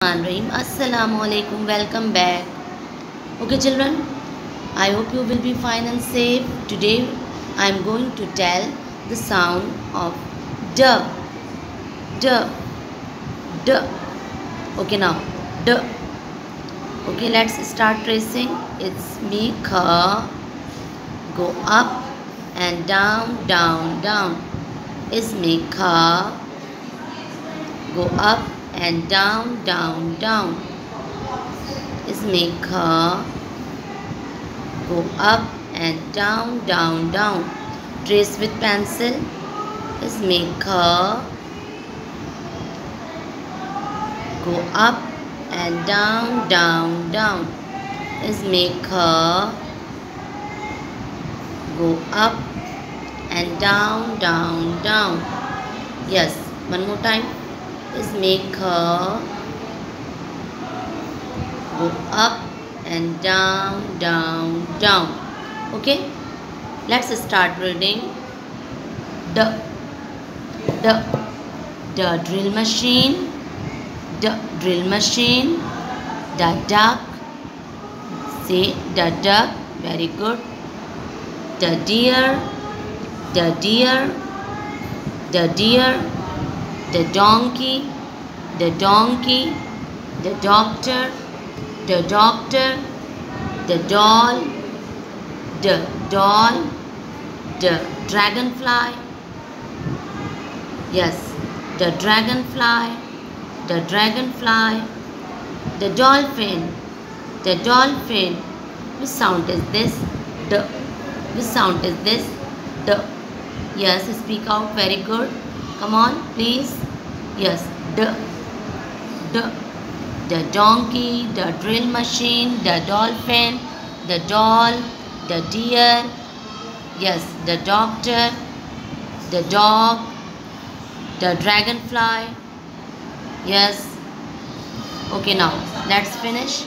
Assalamu alaikum, welcome back. Okay, children, I hope you will be fine and safe. Today I am going to tell the sound of D. D. D. Okay, now D. Okay, let's start tracing. It's me, kha. Go up and down, down, down. Is me, kha. Go up and down, down, down. इसमें ख go up and down, down, down. Trace with pencil. इसमें ख go up and down, down, down. इसमें ख go up and down, down, down. Yes, one more time. इसमें ख go up and down, down, down. Okay, let's start reading. D. D. The drill machine. The drill machine. The duck. Say the duck. Very good. The deer. The deer. The deer. The donkey. The donkey. The doctor. The doctor, the doll, the doll, the dragonfly. Yes, the dragonfly, the dragonfly, the dolphin, the dolphin. Which sound is this? The. Which sound is this? The. Yes, speak out. Very good. Come on, please. Yes, the. The. The donkey, the drill machine, the dolphin, the doll, the deer, yes, the doctor, the dog, the dragonfly, yes. Okay, now let's finish.